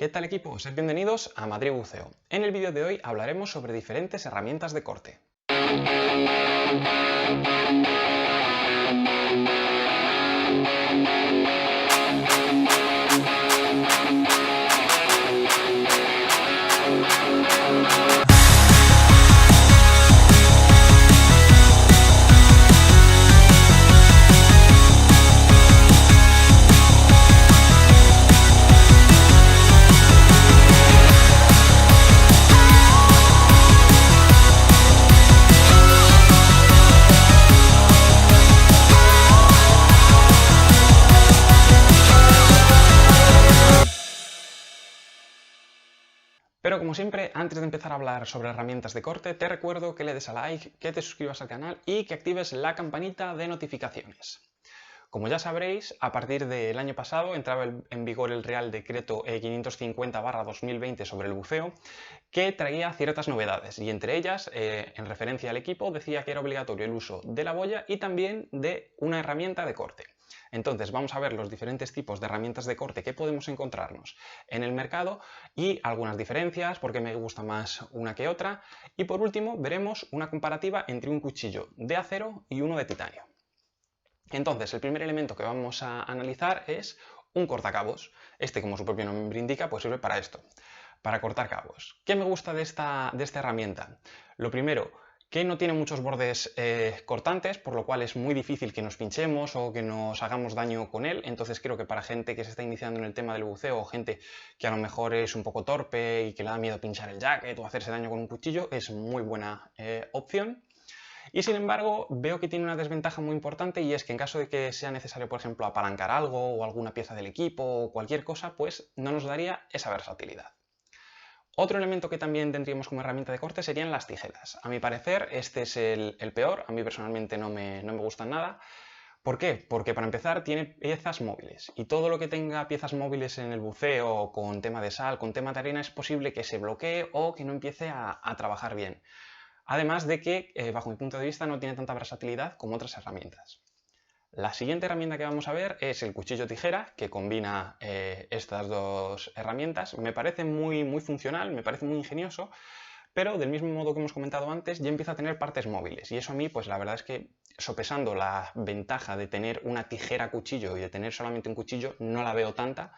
¿Qué tal, equipo? Sed bienvenidos a Madrid Buceo. En el vídeo de hoy hablaremos sobre diferentes herramientas de corte. Pero como siempre, antes de empezar a hablar sobre herramientas de corte, te recuerdo que le des a like, que te suscribas al canal y que actives la campanita de notificaciones. Como ya sabréis, a partir del año pasado entraba en vigor el Real Decreto 550/2020 sobre el buceo, que traía ciertas novedades, y entre ellas, en referencia al equipo, decía que era obligatorio el uso de la boya y también de una herramienta de corte. Entonces vamos a ver los diferentes tipos de herramientas de corte que podemos encontrarnos en el mercado y algunas diferencias, por qué me gusta más una que otra, y por último veremos una comparativa entre un cuchillo de acero y uno de titanio. Entonces, el primer elemento que vamos a analizar es un cortacabos. Este, como su propio nombre indica, pues sirve para esto, para cortar cabos. ¿Qué me gusta de esta herramienta? Lo primero, que no tiene muchos bordes cortantes, por lo cual es muy difícil que nos pinchemos o que nos hagamos daño con él. Entonces creo que para gente que se está iniciando en el tema del buceo o gente que a lo mejor es un poco torpe y que le da miedo pinchar el jacket o hacerse daño con un cuchillo, es muy buena opción. Y sin embargo, veo que tiene una desventaja muy importante, y es que en caso de que sea necesario, por ejemplo, apalancar algo o alguna pieza del equipo o cualquier cosa, pues no nos daría esa versatilidad. Otro elemento que también tendríamos como herramienta de corte serían las tijeras. A mi parecer, este es el peor. A mí personalmente no me gustan nada. ¿Por qué? Porque para empezar tiene piezas móviles, y todo lo que tenga piezas móviles en el buceo con tema de sal, con tema de arena, es posible que se bloquee o que no empiece a trabajar bien. Además de que, bajo mi punto de vista, no tiene tanta versatilidad como otras herramientas. La siguiente herramienta que vamos a ver es el cuchillo tijera, que combina estas dos herramientas. Me parece muy funcional, me parece muy ingenioso, pero del mismo modo que hemos comentado antes, ya empieza a tener partes móviles, y eso a mí, pues la verdad es que, sopesando la ventaja de tener una tijera cuchillo y de tener solamente un cuchillo, no la veo tanta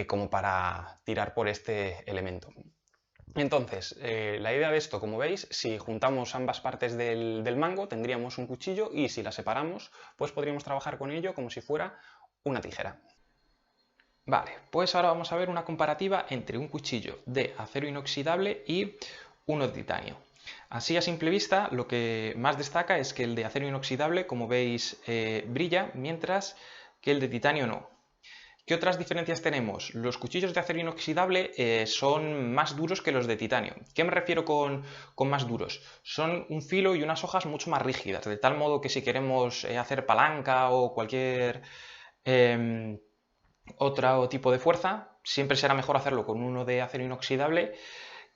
como para tirar por este elemento. Entonces, la idea de esto, como veis, si juntamos ambas partes del mango, tendríamos un cuchillo, y si las separamos, pues podríamos trabajar con ello como si fuera una tijera. Vale, pues ahora vamos a ver una comparativa entre un cuchillo de acero inoxidable y uno de titanio. Así, a simple vista, lo que más destaca es que el de acero inoxidable, como veis, brilla, mientras que el de titanio no. ¿Qué otras diferencias tenemos? Los cuchillos de acero inoxidable son más duros que los de titanio. ¿Qué me refiero con más duros? Son un filo y unas hojas mucho más rígidas, de tal modo que si queremos hacer palanca o cualquier otro tipo de fuerza, siempre será mejor hacerlo con uno de acero inoxidable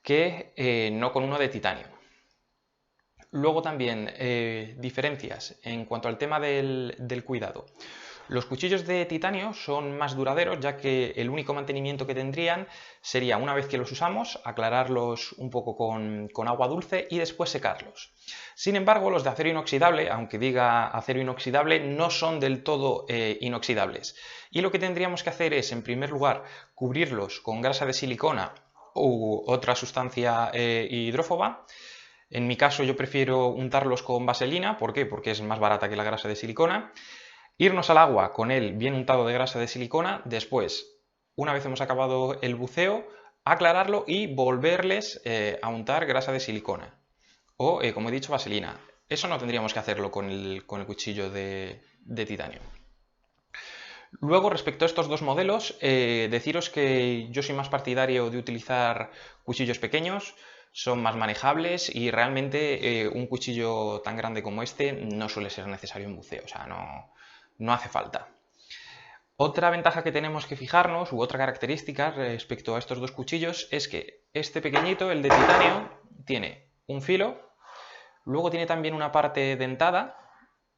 que no con uno de titanio. Luego también diferencias en cuanto al tema del cuidado. Los cuchillos de titanio son más duraderos, ya que el único mantenimiento que tendrían sería, una vez que los usamos, aclararlos un poco con agua dulce y después secarlos. Sin embargo, los de acero inoxidable, aunque diga acero inoxidable, no son del todo inoxidables. Y lo que tendríamos que hacer es, en primer lugar, cubrirlos con grasa de silicona u otra sustancia hidrófoba. En mi caso, yo prefiero untarlos con vaselina. ¿Por qué? Porque es más barata que la grasa de silicona. Irnos al agua con él bien untado de grasa de silicona. Después, una vez hemos acabado el buceo, aclararlo y volverles a untar grasa de silicona. O, como he dicho, vaselina. Eso no tendríamos que hacerlo con el cuchillo de titanio. Luego, respecto a estos dos modelos, deciros que yo soy más partidario de utilizar cuchillos pequeños. Son más manejables y realmente un cuchillo tan grande como este no suele ser necesario en buceo, o sea, no hace falta. Otra ventaja que tenemos que fijarnos, u otra característica respecto a estos dos cuchillos, es que este pequeñito, el de titanio, tiene un filo, luego tiene también una parte dentada,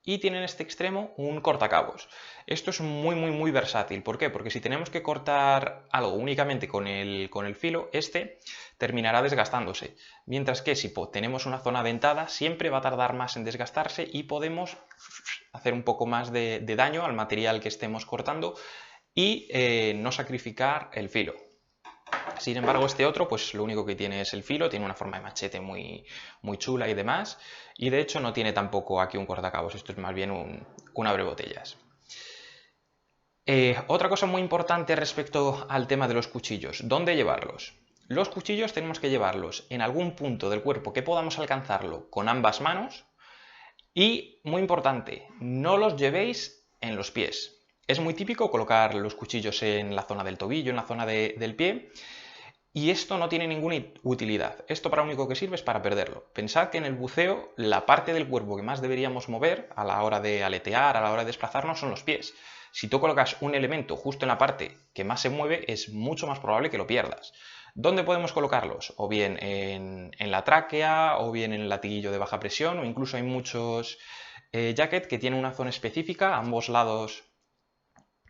y tiene en este extremo un cortacabos. Esto es muy versátil. ¿Por qué? Porque si tenemos que cortar algo únicamente con el filo, este terminará desgastándose. Mientras que si tenemos una zona dentada, siempre va a tardar más en desgastarse y podemos hacer un poco más de daño al material que estemos cortando y no sacrificar el filo. Sin embargo, este otro, pues lo único que tiene es el filo, tiene una forma de machete muy chula y demás, y de hecho no tiene tampoco aquí un cortacabos, esto es más bien un abrebotellas. Otra cosa muy importante respecto al tema de los cuchillos, ¿dónde llevarlos? Los cuchillos tenemos que llevarlos en algún punto del cuerpo que podamos alcanzarlo con ambas manos y, muy importante, no los llevéis en los pies. Es muy típico colocar los cuchillos en la zona del tobillo, en la zona del pie, y esto no tiene ninguna utilidad. Esto para lo único que sirve es para perderlo. Pensad que en el buceo la parte del cuerpo que más deberíamos mover a la hora de aletear, a la hora de desplazarnos, son los pies. Si tú colocas un elemento justo en la parte que más se mueve, es mucho más probable que lo pierdas. ¿Dónde podemos colocarlos? O bien en la tráquea, o bien en el latiguillo de baja presión, o incluso hay muchos jacket que tienen una zona específica a ambos lados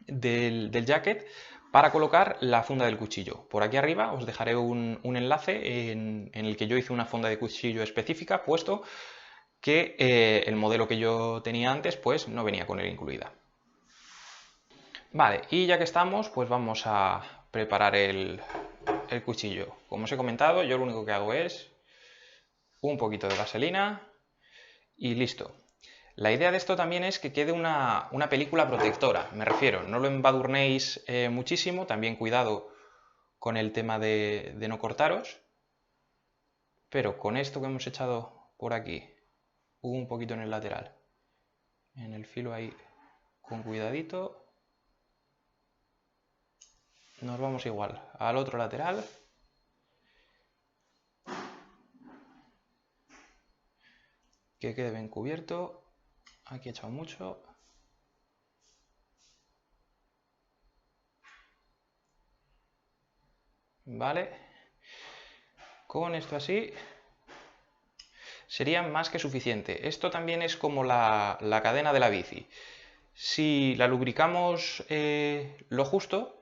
del jacket para colocar la funda del cuchillo. Por aquí arriba os dejaré un enlace en el que yo hice una funda de cuchillo específica, puesto que el modelo que yo tenía antes pues no venía con él incluida. Vale, y ya que estamos, pues vamos a preparar el cuchillo. Como os he comentado, yo lo único que hago es un poquito de vaselina y listo. La idea de esto también es que quede una película protectora, me refiero, no lo embadurnéis muchísimo, también cuidado con el tema de no cortaros, pero con esto que hemos echado por aquí, un poquito en el lateral, en el filo ahí, con cuidadito, nos vamos igual al otro lateral, que quede bien cubierto. Aquí he echado mucho. Vale. Con esto así sería más que suficiente. Esto también es como la cadena de la bici. Si la lubricamos lo justo,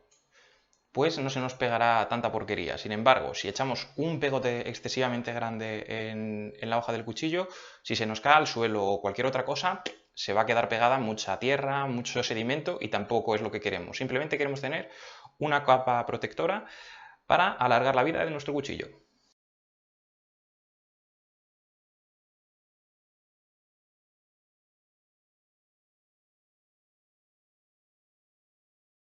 pues no se nos pegará tanta porquería. Sin embargo, si echamos un pegote excesivamente grande en la hoja del cuchillo, si se nos cae al suelo o cualquier otra cosa, se va a quedar pegada mucha tierra, mucho sedimento y tampoco es lo que queremos. Simplemente queremos tener una capa protectora para alargar la vida de nuestro cuchillo.